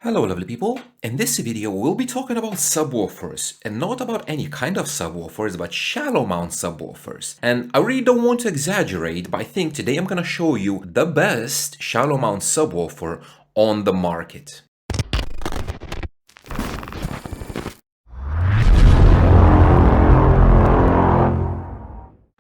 Hello lovely people, in this video we'll be talking about subwoofers and not about any kind of subwoofers but shallow mount subwoofers. And I really don't want to exaggerate, but I think today I'm going to show you the best shallow mount subwoofer on the market.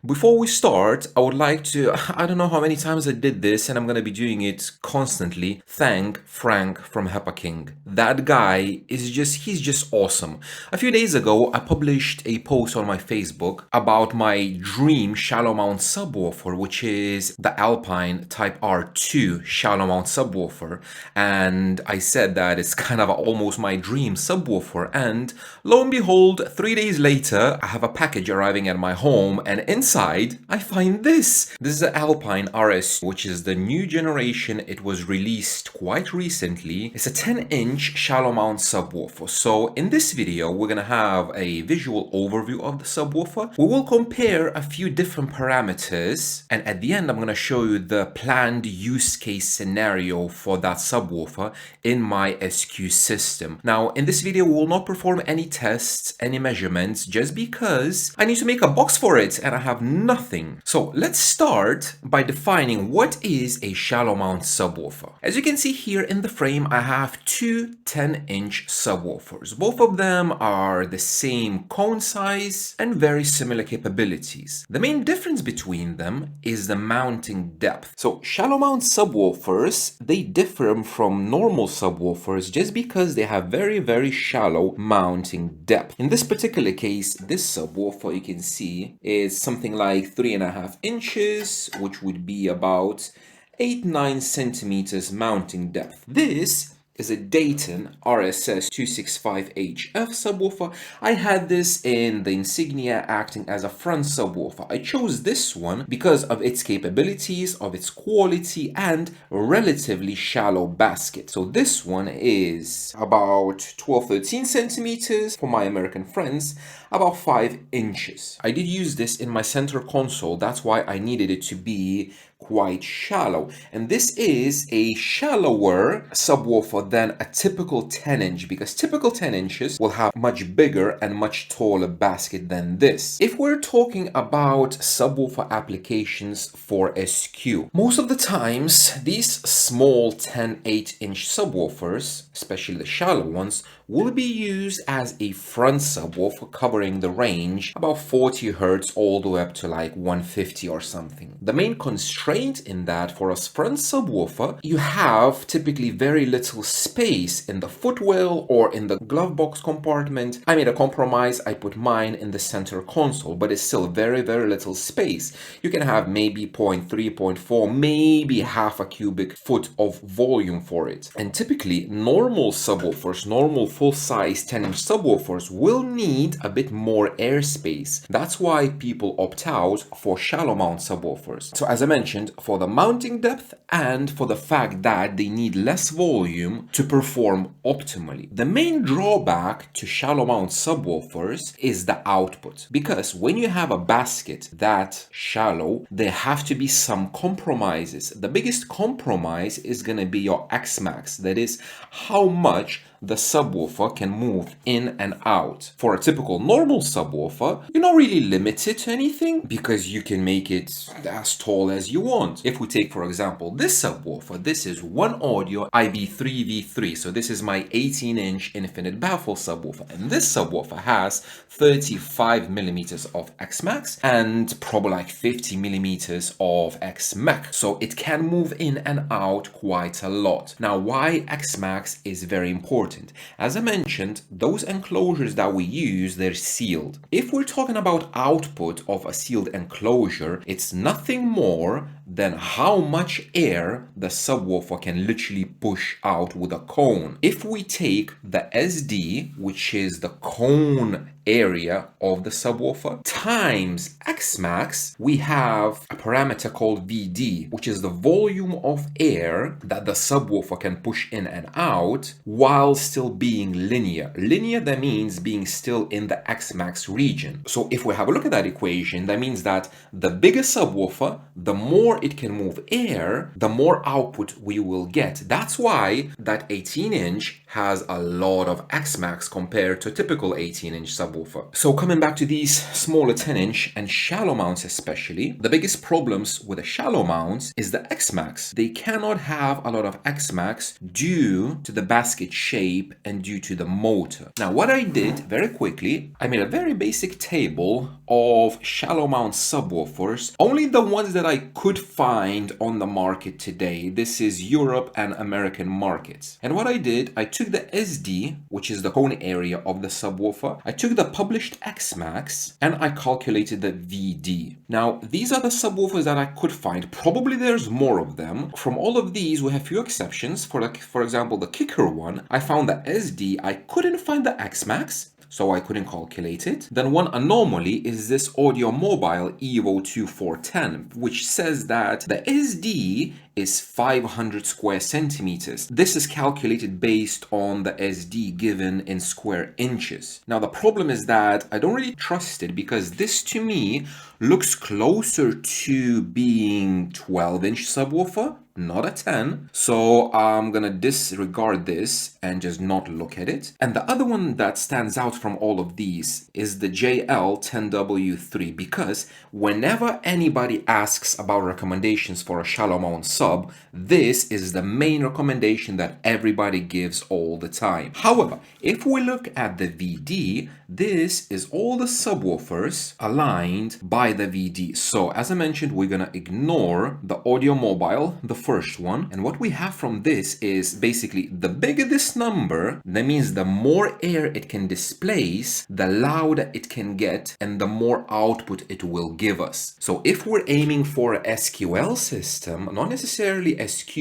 Before we start, I would like to, I don't know how many times I did this and I'm going to be doing it constantly, thank Frank from HEPA King. That guy is he's just awesome. A few days ago, I published a post on my Facebook about my dream shallow mount subwoofer, which is the Alpine Type R2 shallow mount subwoofer. And I said that it's kind of almost my dream subwoofer. And lo and behold, 3 days later, I have a package arriving at my home and inside I find this. This is the Alpine RS, which is the new generation. It was released quite recently. It's a 10-inch shallow mount subwoofer. So in this video, we're going to have a visual overview of the subwoofer. We will compare a few different parameters. And at the end, I'm going to show you the planned use case scenario for that subwoofer in my SQ system. Now, in this video, we will not perform any tests, any measurements, just because I need to make a box for it and I have nothing. So let's start by defining what is a shallow mount subwoofer. As you can see here in the frame, I have two 10-inch subwoofers. Both of them are the same cone size and very similar capabilities. The main difference between them is the mounting depth. So shallow mount subwoofers, they differ from normal subwoofers just because they have very shallow mounting depth. In this particular case, this subwoofer you can see is something like 3.5 inches, which would be about 8-9 centimeters mounting depth. This is a Dayton RSS265HF subwoofer. I had this in the Insignia acting as a front subwoofer. I chose this one because of its capabilities, of its quality, and relatively shallow basket. So this one is about 12-13 centimeters. For my American friends, about 5 inches. I did use this in my center console. That's why I needed it to be quite shallow, and this is a shallower subwoofer than a typical 10-inch, because typical 10 inches will have much bigger and much taller basket than this. If we're talking about subwoofer applications for SQ, most of the times these small 10-8-inch subwoofers, especially the shallow ones, will be used as a front subwoofer covering the range about 40 Hz all the way up to like 150 or something. The main constraint in that for a front subwoofer, you have typically very little space in the footwell or in the glove box compartment. I made a compromise. I put mine in the center console, but it's still very little space. You can have maybe 0.3, 0.4, maybe half a cubic foot of volume for it. And typically normal subwoofers, normal full-size 10-inch subwoofers will need a bit more airspace. That's why people opt out for shallow mount subwoofers. So as I mentioned, for the mounting depth and for the fact that they need less volume to perform optimally. The main drawback to shallow mount subwoofers is the output, because when you have a basket that shallow, there have to be some compromises. The biggest compromise is going to be your X-max, that is how much the subwoofer can move in and out. For a typical normal subwoofer, you're not really limited to anything because you can make it as tall as you want. If we take, for example, this subwoofer, this is One Audio IB3V3. So this is my 18-inch infinite baffle subwoofer. And this subwoofer has 35 millimeters of X-max and probably like 50 millimeters of X-max. So it can move in and out quite a lot. Now, why X-max is very important? As I mentioned, those enclosures that we use, they're sealed. If we're talking about output of a sealed enclosure, it's nothing more than how much air the subwoofer can literally push out with a cone. If we take the SD, which is the cone area of the subwoofer, times X-max, we have a parameter called VD, which is the volume of air that the subwoofer can push in and out while still being linear. Linear, that means being still in the X-max region. So if we have a look at that equation, that means that the bigger subwoofer, the more it can move air, the more output we will get. That's why that 18-inch has a lot of X-Max compared to a typical 18-inch subwoofer. So coming back to these smaller 10-inch and shallow mounts especially, the biggest problems with the shallow mounts is the X-Max. They cannot have a lot of X-Max due to the basket shape and due to the motor. Now what I did very quickly, I made a very basic table of shallow mount subwoofers, only the ones that I could find on the market today. This is Europe and American markets. And what I did, I took the SD, which is the cone area of the subwoofer, I took the published X-Max, and I calculated the VD. Now, these are the subwoofers that I could find. Probably there's more of them. From all of these, we have few exceptions. For example, the kicker one, I found the SD, I couldn't find the X-Max, so I couldn't calculate it. Then one anomaly is this Audio Mobile Evo 2410, which says that the SD is 500 square centimeters. This is calculated based on the SD given in square inches. Now the problem is that I don't really trust it because this to me looks closer to being 12-inch subwoofer, not a 10. So I'm gonna disregard this and just not look at it. And the other one that stands out from all of these is the JL10W3, because whenever anybody asks about recommendations for a shallow mount sub, this is the main recommendation that everybody gives all the time. However, if we look at the VD, this is all the subwoofers aligned by the VD. So as I mentioned, we're gonna ignore the Audio Mobile, the first one. And what we have from this is basically the bigger this number, that means the more air it can displace, the louder it can get, and the more output it will give us. So if we're aiming for a SQL system, not necessarily SQ,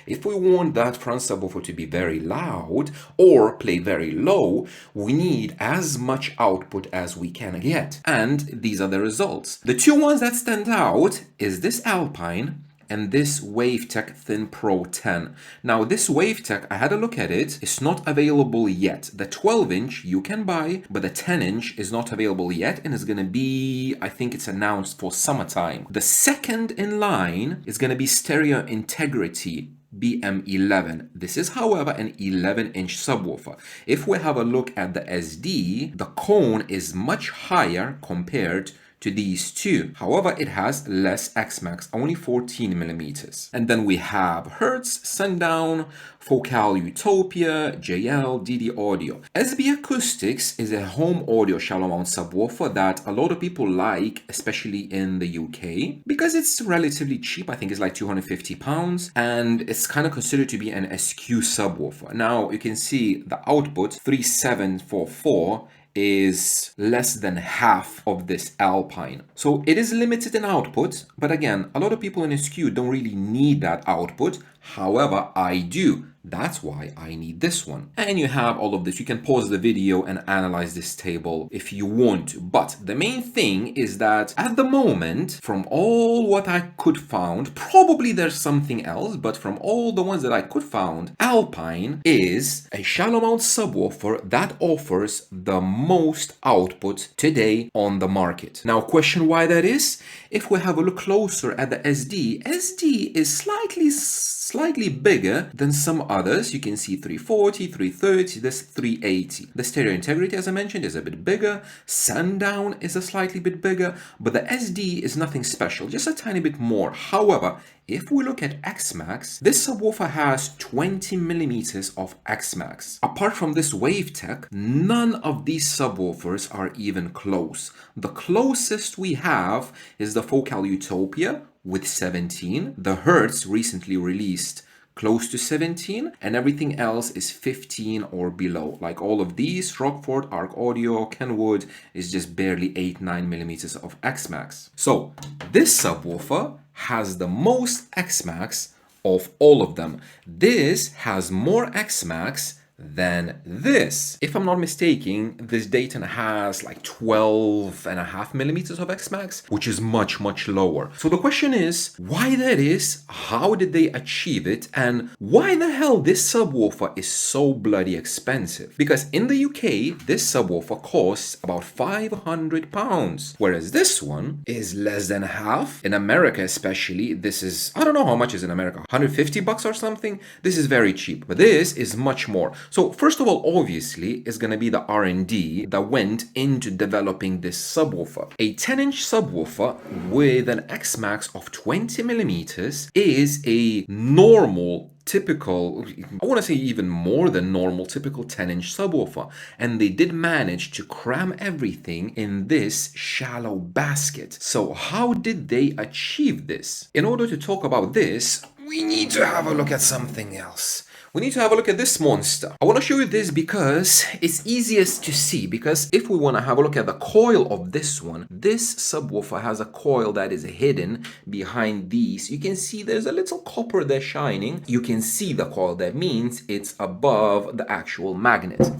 if we want that front subwoofer to be very loud or play very low, we need as much output as we can get. And these are the results. The two ones that stand out is this Alpine and this WaveTech Thin Pro 10. Now this WaveTech, I had a look at it, it's not available yet. The 12-inch you can buy, but the 10-inch is not available yet, and it's gonna be, I think it's announced for summertime. The second in line is gonna be Stereo Integrity BM11. This is, however, an 11-inch subwoofer. If we have a look at the SD, the cone is much higher compared to these two. However, it has less X-Max, only 14 millimeters. And then we have Hertz, Sundown, Focal Utopia, JL, DD Audio. SB Acoustics is a home audio shallow mount subwoofer that a lot of people like, especially in the UK, because it's relatively cheap. I think it's like £250, and it's kind of considered to be an SQ subwoofer. Now you can see the output 3744 is less than half of this Alpine. So it is limited in output, but again, a lot of people in SQ don't really need that output. However, I do. That's why I need this one. And you have all of this. You can pause the video and analyze this table if you want to. But the main thing is that at the moment, from all what I could found, probably there's something else, but from all the ones that I could found, Alpine is a shallow mount subwoofer that offers the most output today on the market. Now, question why that is? If we have a look closer at the SD, SD is slightly bigger than some others. You can see 340, 330, this 380. The Stereo Integrity, as I mentioned, is a bit bigger. Sundown is a slightly bit bigger, but the SD is nothing special, just a tiny bit more. However, if we look at X-Max, this subwoofer has 20 millimeters of X-Max. Apart from this WaveTech, none of these subwoofers are even close. The closest we have is the Focal Utopia with 17. The Hertz recently released close to 17, and everything else is 15 or below. Like all of these, Rockford, Arc Audio, Kenwood is just barely 8-9 millimeters of X-Max. So this subwoofer has the most X-Max of all of them. This has more X-Max than this. If I'm not mistaken, this Dayton has like 12.5 millimeters of X-Max, which is much lower. So the question is, why that is, how did they achieve it, and why the hell this subwoofer is so bloody expensive? Because in the UK, this subwoofer costs about £500, whereas this one is less than half. In America especially, this is, I don't know how much is in America, $150 or something? This is very cheap, but this is much more. So first of all, obviously, is going to be the R&D that went into developing this subwoofer. A 10-inch subwoofer with an X-max of 20 millimeters is a normal, typical, I want to say even more than normal, typical 10-inch subwoofer. And they did manage to cram everything in this shallow basket. So how did they achieve this? In order to talk about this, we need to have a look at something else. We need to have a look at this monster. I want to show you this because it's easiest to see, because if we want to have a look at the coil of this one, this subwoofer has a coil that is hidden behind these. You can see there's a little copper there shining. You can see the coil. That means it's above the actual magnet.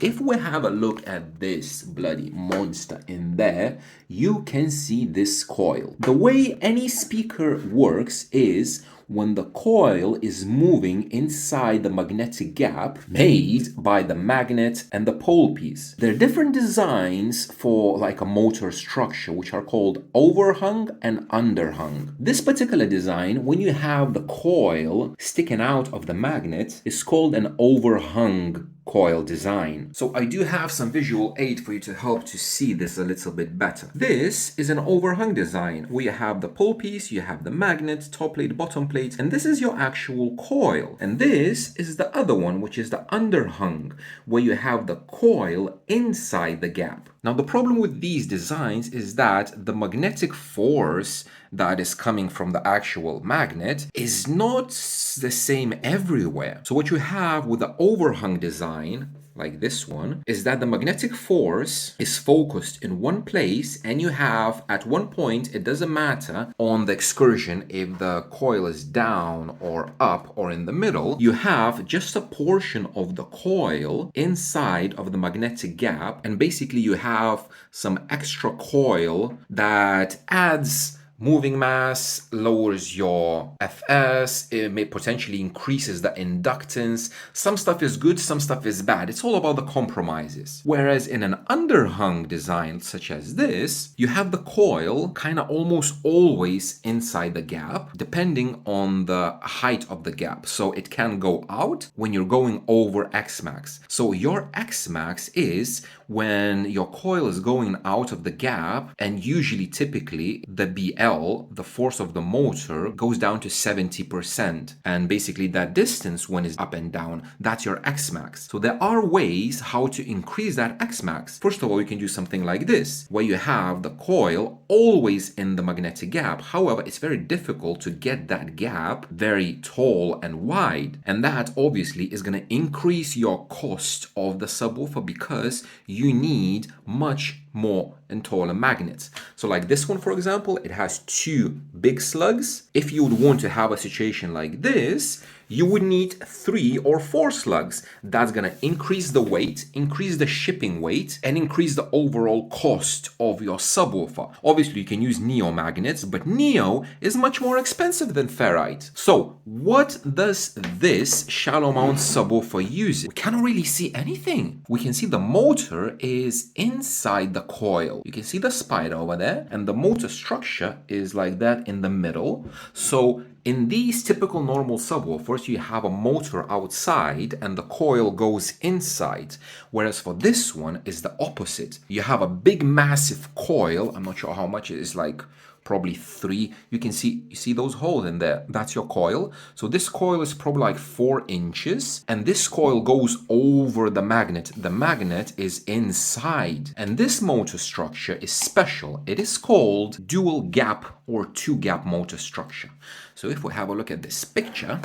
If we have a look at this bloody monster in there, you can see this coil. The way any speaker works is when the coil is moving inside the magnetic gap made by the magnet and the pole piece. There are different designs for like a motor structure, which are called overhung and underhung. This particular design, when you have the coil sticking out of the magnet, is called an overhung coil design. So I do have some visual aid for you to help to see this a little bit better. This is an overhung design where you have the pole piece, you have the magnet, top plate, bottom plate, and this is your actual coil. And this is the other one, which is the underhung, where you have the coil inside the gap. Now, the problem with these designs is that the magnetic force that is coming from the actual magnet is not the same everywhere. So what you have with the overhung design, like this one, is that the magnetic force is focused in one place, and you have at one point, it doesn't matter on the excursion if the coil is down or up or in the middle, you have just a portion of the coil inside of the magnetic gap, and basically you have some extra coil that adds moving mass, lowers your FS, it may potentially increases the inductance. Some stuff is good, some stuff is bad. It's all about the compromises. Whereas in an underhung design such as this, you have the coil kind of almost always inside the gap, depending on the height of the gap. So it can go out when you're going over X-max. So your X-max is when your coil is going out of the gap, and usually typically the BL, the force of the motor, goes down to 70%. And basically that distance when it's up and down, that's your X-max. So there are ways how to increase that X-max. First of all, you can do something like this, where you have the coil always in the magnetic gap. However, it's very difficult to get that gap very tall and wide. And that obviously is going to increase your cost of the subwoofer, because you need much more and taller magnets. So like this one, for example, it has two big slugs. If you would want to have a situation like this, you would need 3 or 4 slugs. That's going to increase the weight, increase the shipping weight, and increase the overall cost of your subwoofer. Obviously, you can use neo magnets, but neo is much more expensive than ferrite. So what does this shallow mount subwoofer use? We cannot really see anything. We can see the motor is inside the coil. You can see the spider over there, and the motor structure is like that in the middle. So in these typical normal subwoofers, you have a motor outside and the coil goes inside. Whereas for this one is the opposite. You have a big massive coil. I'm not sure how much it is, like probably 3. You see those holes in there. That's your coil. So this coil is probably like 4 inches, and this coil goes over the magnet. The magnet is inside, and this motor structure is special. It is called dual gap or 2-gap motor structure. So if we have a look at this picture,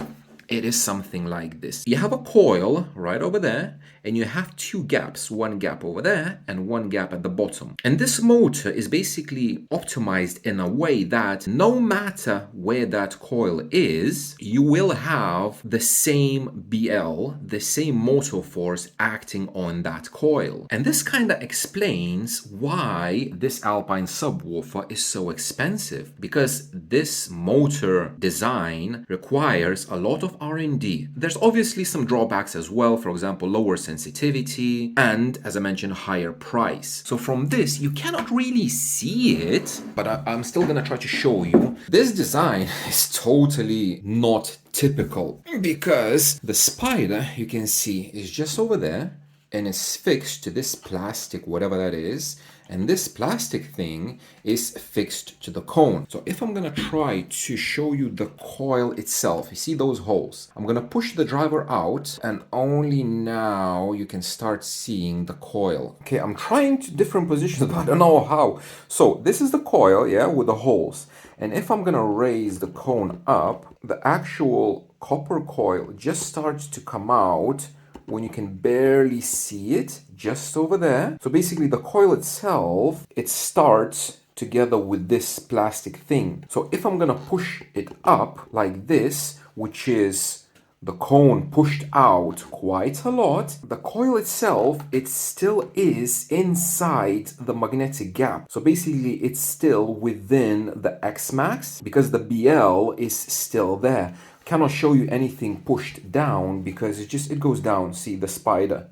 it is something like this. You have a coil right over there, and you have 2 gaps, 1 gap over there and 1 gap at the bottom. And this motor is basically optimized in a way that no matter where that coil is, you will have the same BL, the same motor force acting on that coil. And this kind of explains why this Alpine subwoofer is so expensive, because this motor design requires a lot of R&D. There's obviously some drawbacks as well, for example, lower sensitivity and, as I mentioned, higher price. So from this, you cannot really see it, but I'm still gonna try to show you. This design is totally not typical because the spider, you can see, is just over there and is fixed to this plastic, whatever that is, and this plastic thing is fixed to the cone. So if I'm gonna try to show you the coil itself, you see those holes? I'm gonna push the driver out and only now you can start seeing the coil. Okay, I'm trying to different positions, but I don't know how. So this is the coil, yeah, with the holes. And if I'm gonna raise the cone up, the actual copper coil just starts to come out when you can barely see it, just over there. So basically the coil itself, it starts together with this plastic thing. So if I'm gonna push it up like this, which is the cone pushed out quite a lot, the coil itself, it still is inside the magnetic gap. So basically it's still within the X-Max because the BL is still there. Cannot show you anything pushed down because it goes down. See the spider.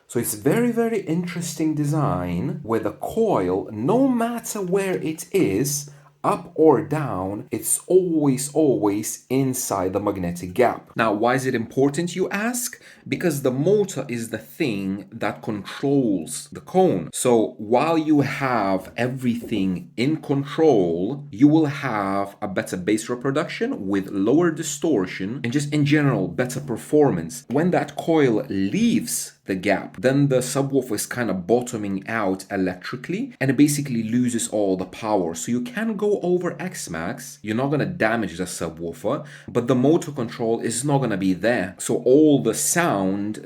So it's very, very interesting design where the coil, no matter where it is, up or down, it's always inside the magnetic gap. Now, why is it important, you ask? Because the motor is the thing that controls the cone. So while you have everything in control, you will have a better bass reproduction with lower distortion and just in general better performance. When that coil leaves the gap, then the subwoofer is kind of bottoming out electrically and it basically loses all the power. So you can go over X-Max, you're not going to damage the subwoofer, but the motor control is not going to be there. So all the sound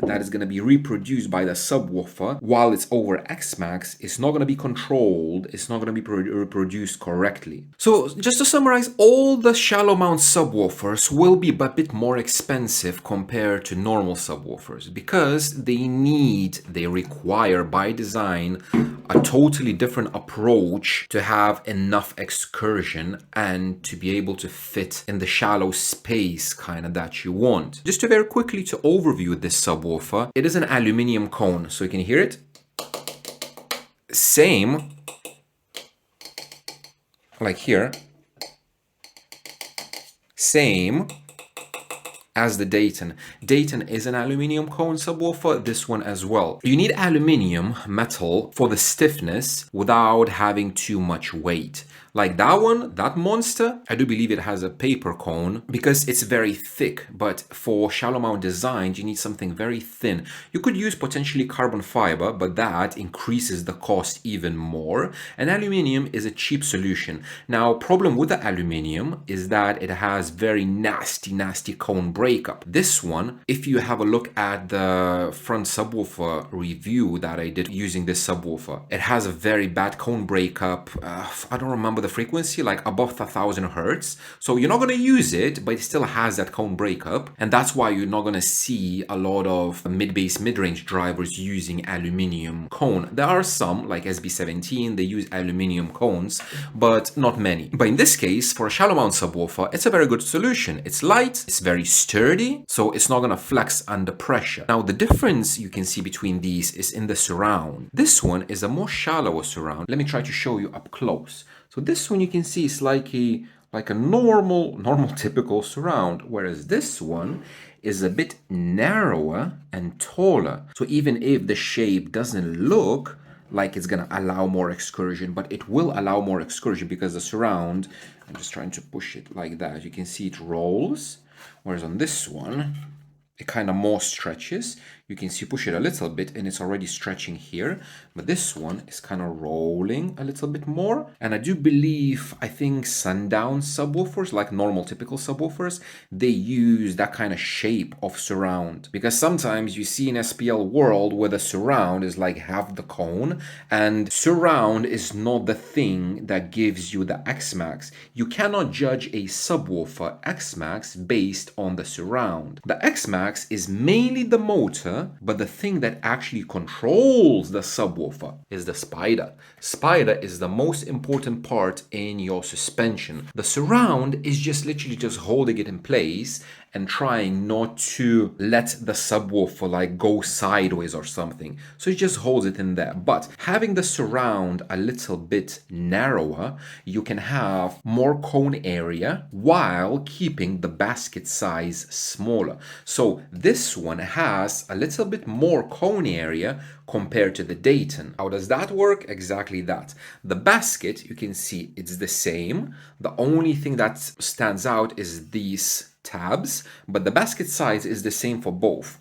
that is going to be reproduced by the subwoofer while it's over X-Max is not going to be controlled, it's not going to be reproduced correctly. So just to summarize, all the shallow mount subwoofers will be a bit more expensive compared to normal subwoofers because they require by design a totally different approach to have enough excursion and to be able to fit in the shallow space kind of that you want. Just to very quickly to overview this subwoofer, it is an aluminum cone, so you can hear it. Same like here. Same as the Dayton. Dayton is an aluminum cone subwoofer, this one as well. You need aluminum metal for the stiffness without having too much weight. Like that one, that monster, I do believe it has a paper cone because it's very thick, but for shallow mount designs, you need something very thin. You could use potentially carbon fiber, but that increases the cost even more. And aluminum is a cheap solution. Now, problem with the aluminum is that it has very nasty cone breakup. This one, if you have a look at the front subwoofer review that I did using this subwoofer, it has a very bad cone breakup. I don't remember the frequency, like above 1000 hertz. So you're not going to use it, but it still has that cone breakup. And that's why you're not going to see a lot of mid-bass, mid-range drivers using aluminum cone. There are some, like SB17, they use aluminum cones, but not many. But in this case, for a shallow mount subwoofer, it's a very good solution. It's light, it's very sturdy, so it's not going to flex under pressure. Now, the difference you can see between these is in the surround. This one is a more shallower surround. Let me try to show you up close. So this one you can see is like a normal typical surround, whereas this one is a bit narrower and taller. So even if the shape doesn't look like it's gonna allow more excursion, but it will allow more excursion because the surround, I'm just trying to push it like that. You can see it rolls, whereas on this one, it kind of more stretches. You can see push it a little bit and it's already stretching here, but this one is kind of rolling a little bit more. And I do believe, I think Sundown subwoofers, like normal typical subwoofers, they use that kind of shape of surround, because sometimes you see in SPL world where the surround is like half the cone, and surround is not the thing that gives you the X-Max. You cannot judge a subwoofer X-Max based on the surround. The X-Max is mainly the motor, but the thing that actually controls the subwoofer is the spider. Spider is the most important part in your suspension. The surround is just literally just holding it in place and trying not to let the subwoofer like go sideways or something. So it just holds it in there. But having the surround a little bit narrower, you can have more cone area while keeping the basket size smaller. So this one has a little bit more cone area compared to the Dayton. How does that work? Exactly that. The basket, you can see it's the same. The only thing that stands out is these tabs, but the basket size is the same for both.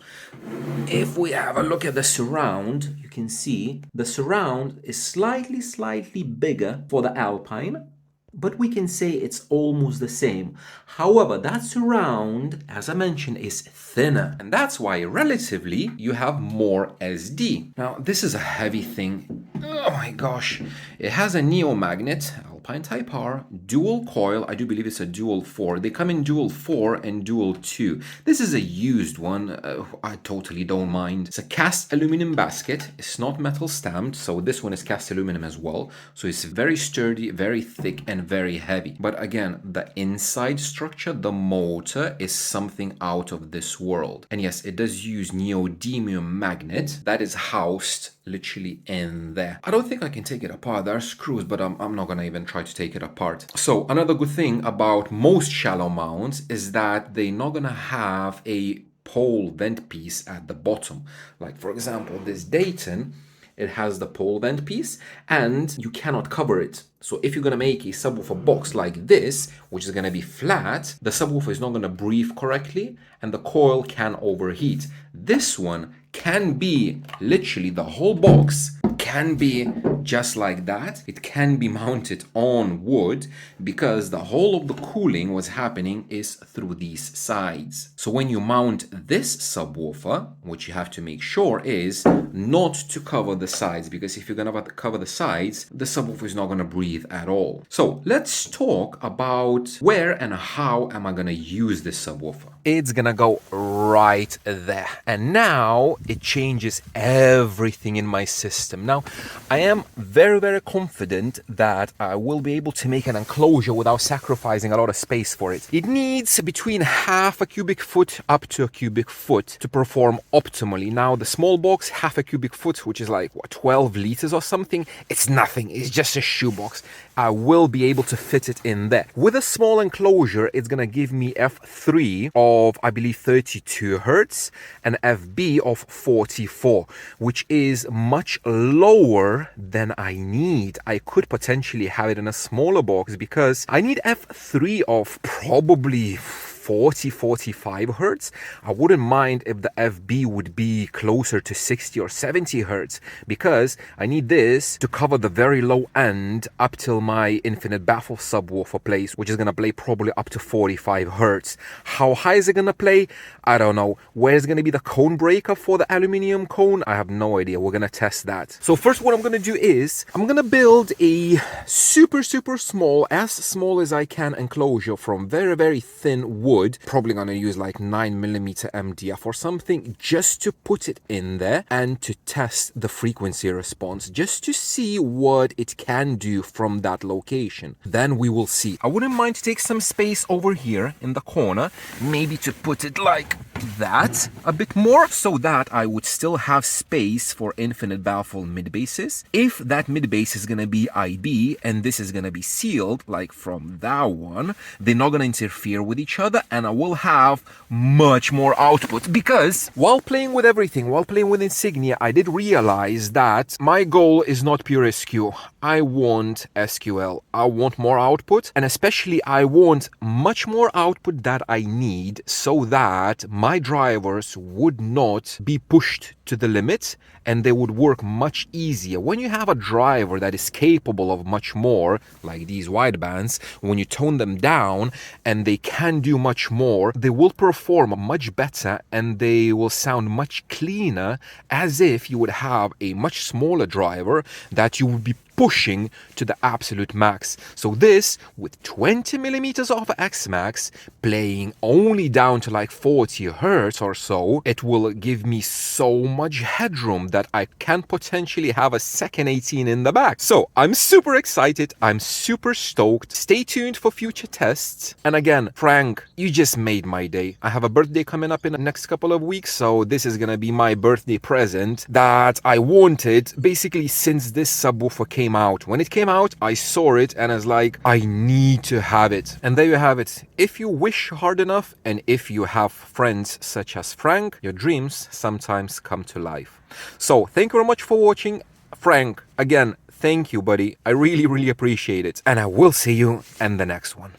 If we have a look at the surround, you can see the surround is slightly bigger for the Alpine, but we can say it's almost the same. However, that surround, as I mentioned, is thinner, and that's why relatively you have more SD. Now, this is a heavy thing. Oh my gosh. It has a neo magnet, Alpine Type R, dual coil. I do believe it's a dual 4. They come in dual 4 and dual 2. This is a used one. I totally don't mind. It's a cast aluminum basket. It's not metal stamped, so this one is cast aluminum as well. So it's very sturdy, very thick, and very heavy. But again, the inside structure, the motor, is something out of this world. And yes, it does use neodymium magnet that is housed literally in there. I don't think I can take it apart. There are screws, but I'm not gonna even try to take it apart. So another good thing about most shallow mounts is that they're not gonna have a pole vent piece at the bottom. Like for example, this Dayton, it has the pole vent piece and you cannot cover it. So if you're going to make a subwoofer box like this, which is going to be flat, the subwoofer is not going to breathe correctly and the coil can overheat. This one can be literally the whole box can be just like that. It can be mounted on wood because the whole of the cooling was happening is through these sides. So when you mount this subwoofer, what you have to make sure is not to cover the sides, because if you're going to cover the sides, the subwoofer is not going to breathe at all. So let's talk about where and how am I going to use this subwoofer. It's going to go right there. And now it changes everything in my system. Now, I am very confident that I will be able to make an enclosure without sacrificing a lot of space for it. It needs between half a cubic foot up to a cubic foot to perform optimally. Now, the small box, half a cubic foot, which is like, what, 12 liters or something? It's nothing. It's just a shoebox. I will be able to fit it in there. With a small enclosure, it's going to give me F3 of, I believe, 32 hertz and FB of 44, which is much lower than I need. I could potentially have it in a smaller box because I need F3 of probably 45 hertz. I wouldn't mind if the FB would be closer to 60 or 70 hertz because I need this to cover the very low end up till my infinite baffle subwoofer plays, which is going to play probably up to 45 hertz. How high is it going to play? I don't know. Where's going to be the cone breaker for the aluminium cone? I have no idea. We're going to test that. So first what I'm going to do is I'm going to build a super small, as small as I can, enclosure from very thin wood. Probably gonna use like 9mm MDF or something just to put it in there and to test the frequency response, just to see what it can do from that location. Then we will see. I wouldn't mind to take some space over here in the corner, maybe to put it like that a bit more, so that I would still have space for infinite baffle mid basses. If that mid bass is gonna be IB and this is gonna be sealed, like from that one, they're not gonna interfere with each other, and I will have much more output. Because while playing with everything, while playing with Insignia, I did realize that my goal is not pure SQ. I want SQL. I want more output, and especially I want much more output that I need so that my drivers would not be pushed to the limit and they would work much easier. When you have a driver that is capable of much more, like these widebands, when you tone them down and they can do much more, they will perform much better and they will sound much cleaner, as if you would have a much smaller driver that you would be pushing to the absolute max. So this, with 20 millimeters of X-Max, playing only down to like 40 hertz or so, it will give me so much headroom that I can potentially have a second 18 in the back. So I'm super excited. I'm super stoked. Stay tuned for future tests. And again, Frank, you just made my day. I have a birthday coming up in the next couple of weeks, so this is gonna be my birthday present that I wanted basically since this subwoofer came out. When it came out, I saw it and I was like, I need to have it. And there you have it. If you wish hard enough and if you have friends such as Frank, your dreams sometimes come to life. So thank you very much for watching. Frank, again, thank you, buddy. I really, really appreciate it. And I will see you in the next one.